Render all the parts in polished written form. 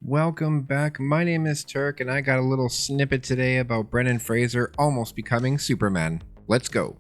Welcome back. My name is Turk, and I got a little snippet today about Brendan Fraser almost becoming Superman. Let's go.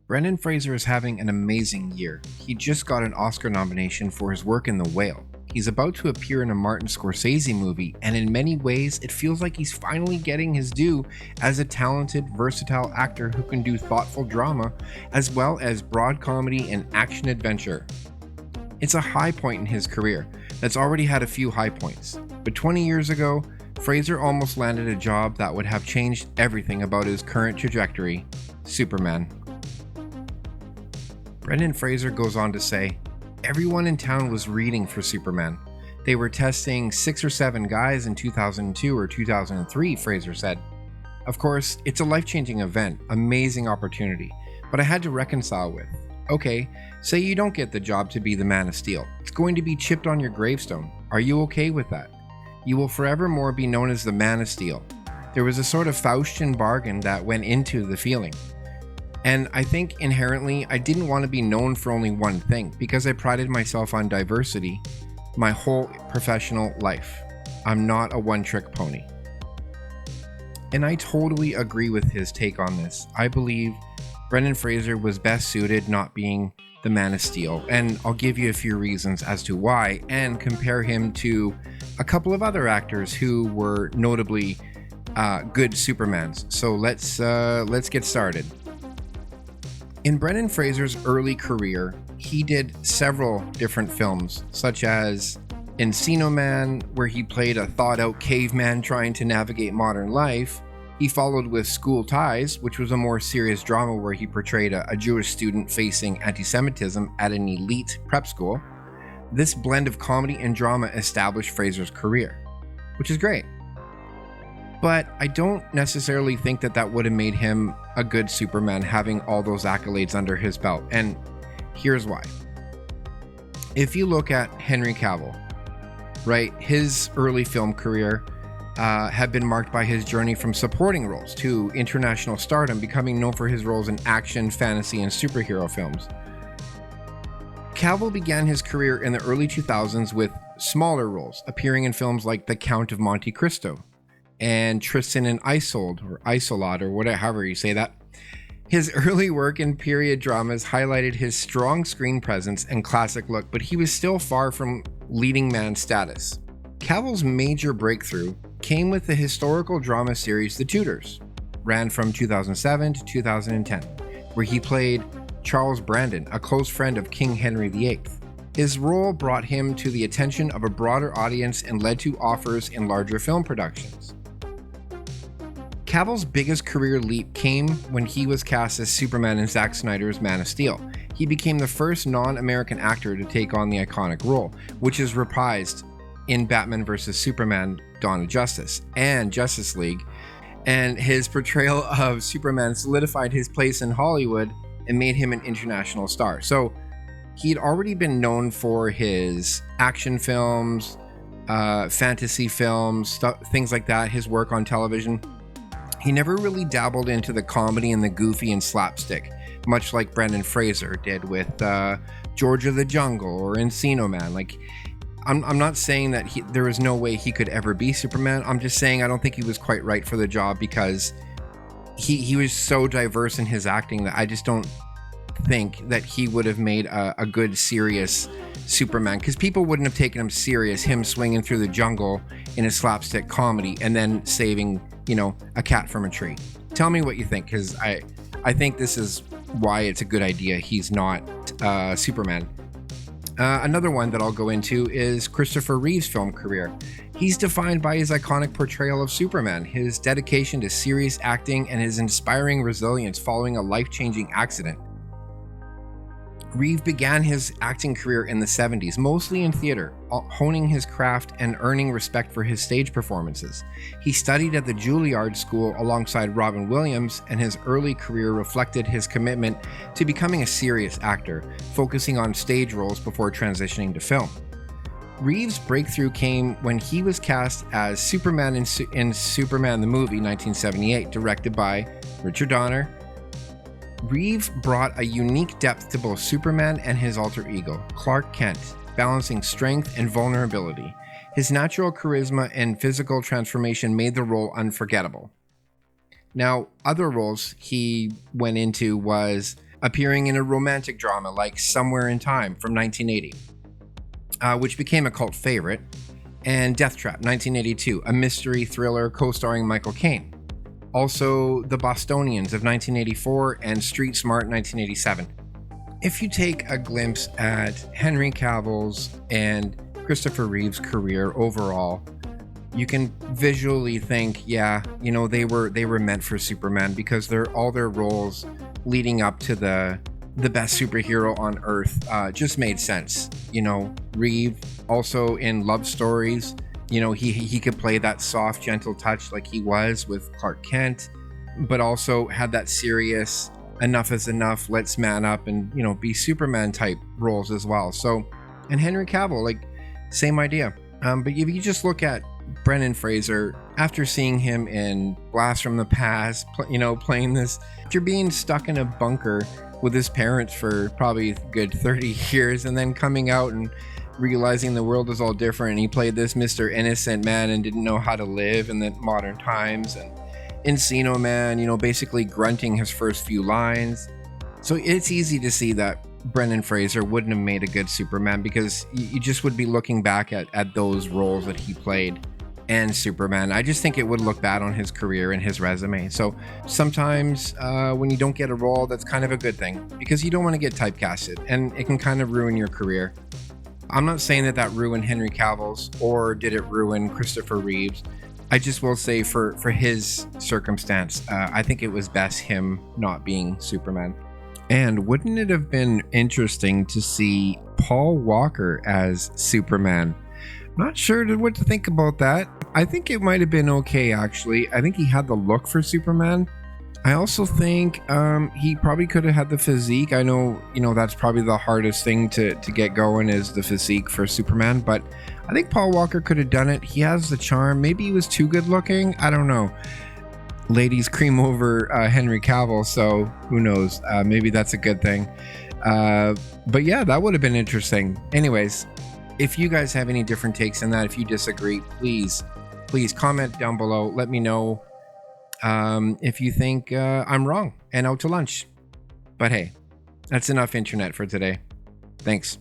Brendan Fraser is having an amazing year. He just got an Oscar nomination for his work in The Whale. He's about to appear in a Martin Scorsese movie, and in many ways, it feels like he's finally getting his due as a talented, versatile actor who can do thoughtful drama as well as broad comedy and action adventure. It's a high point in his career that's already had a few high points, but 20 years ago, Fraser almost landed a job that would have changed everything about his current trajectory: Superman. Brendan Fraser goes on to say, "Everyone in town was reading for Superman. They were testing 6 or 7 guys in 2002 or 2003, Fraser said. Of course, it's a life-changing event, amazing opportunity, but I had to reconcile with, okay, say you don't get the job to be the Man of Steel. It's going to be chipped on your gravestone. Are you okay with that? You will forevermore be known as the Man of Steel." There was a sort of Faustian bargain that went into the feeling. And I think inherently I didn't want to be known for only one thing because I prided myself on diversity my whole professional life. I'm not a one-trick pony. And I totally agree with his take on this. I believe Brendan Fraser was best suited not being the Man of Steel, and I'll give you a few reasons as to why and compare him to a couple of other actors who were notably good Supermans. So let's get started. In Brendan Fraser's early career, he did several different films, such as Encino Man, where he played a thought-out caveman trying to navigate modern life. He followed with School Ties, which was a more serious drama where he portrayed a Jewish student facing anti-Semitism at an elite prep school. This blend of comedy and drama established Fraser's career, which is great. But I don't necessarily think that would have made him a good Superman, having all those accolades under his belt. And here's why. If you look at Henry Cavill, right, his early film career had been marked by his journey from supporting roles to international stardom, becoming known for his roles in action, fantasy, and superhero films. Cavill began his career in the early 2000s with smaller roles, appearing in films like The Count of Monte Cristo and Tristan and Isolde, or Isolde, or whatever, however you say that. His early work in period dramas highlighted his strong screen presence and classic look, but he was still far from leading man status. Cavill's major breakthrough came with the historical drama series The Tudors, ran from 2007 to 2010, where he played Charles Brandon, a close friend of King Henry VIII. His role brought him to the attention of a broader audience and led to offers in larger film productions. Cavill's biggest career leap came when he was cast as Superman in Zack Snyder's Man of Steel. He became the first non-American actor to take on the iconic role, which is reprised in Batman vs. Superman: Dawn of Justice and Justice League, and his portrayal of Superman solidified his place in Hollywood and made him an international star. So he'd already been known for his action films, fantasy films, things like that, his work on television. He never really dabbled into the comedy and the goofy and slapstick, much like Brendan Fraser did with George of the Jungle or Encino Man. Like, I'm not saying that there was no way he could ever be Superman. I'm just saying I don't think he was quite right for the job because he was so diverse in his acting that I just don't think that he would have made a good, serious Superman, because people wouldn't have taken him serious, him swinging through the jungle in a slapstick comedy and then saving, a cat from a tree. Tell me what you think, because I think this is why it's a good idea he's not Superman. Another one that I'll go into is Christopher Reeve's film career. He's defined by his iconic portrayal of Superman, his dedication to serious acting, and his inspiring resilience following a life-changing accident. Reeve began his acting career in the 70s, mostly in theater, honing his craft and earning respect for his stage performances. He studied at the Juilliard School alongside Robin Williams, and his early career reflected his commitment to becoming a serious actor, focusing on stage roles before transitioning to film. Reeves' breakthrough came when he was cast as Superman in Superman the movie 1978, directed by Richard Donner. Reeves brought a unique depth to both Superman and his alter ego, Clark Kent, balancing strength and vulnerability. His natural charisma and physical transformation made the role unforgettable. Now, other roles he went into was appearing in a romantic drama like Somewhere in Time from 1980. Which became a cult favorite, and Death Trap, 1982, a mystery thriller co-starring Michael Caine. Also, The Bostonians of 1984 and Street Smart, 1987. If you take a glimpse at Henry Cavill's and Christopher Reeve's career overall, you can visually think, yeah, you know, they were meant for Superman, because all their roles leading up to the best superhero on Earth just made sense. You know, Reeve also in Love Stories, you know, he could play that soft, gentle touch like he was with Clark Kent, but also had that serious, enough is enough, let's man up and, you know, be Superman type roles as well. So, and Henry Cavill, like, same idea. But if you just look at Brendan Fraser, after seeing him in Blast from the Past, you know, playing this, after being stuck in a bunker with his parents for probably a good 30 years and then coming out and realizing the world is all different, and he played this Mr. Innocent man and didn't know how to live in the modern times, and Encino Man, you know, basically grunting his first few lines. So it's easy to see that Brendan Fraser wouldn't have made a good Superman, because you just would be looking back at those roles that he played and Superman. I just think it would look bad on his career and his resume. So sometimes when you don't get a role, that's kind of a good thing, because you don't want to get typecasted, and it can kind of ruin your career. I'm not saying that ruined Henry Cavill's, or did it ruin Christopher Reeve's. I just will say for his circumstance, I think it was best him not being Superman. And wouldn't it have been interesting to see Paul Walker as Superman? Not sure what to think about that. I think it might have been okay, actually. I think he had the look for Superman. I also think he probably could have had the physique. I know, you know, that's probably the hardest thing to get going, is the physique for Superman. But I think Paul Walker could have done it. He has the charm. Maybe he was too good looking. I don't know. Ladies cream over Henry Cavill, so who knows? Maybe that's a good thing. But yeah, that would have been interesting. Anyways, if you guys have any different takes on that, if you disagree, please comment down below. Let me know if you think I'm wrong and out to lunch. But hey, that's enough internet for today. Thanks.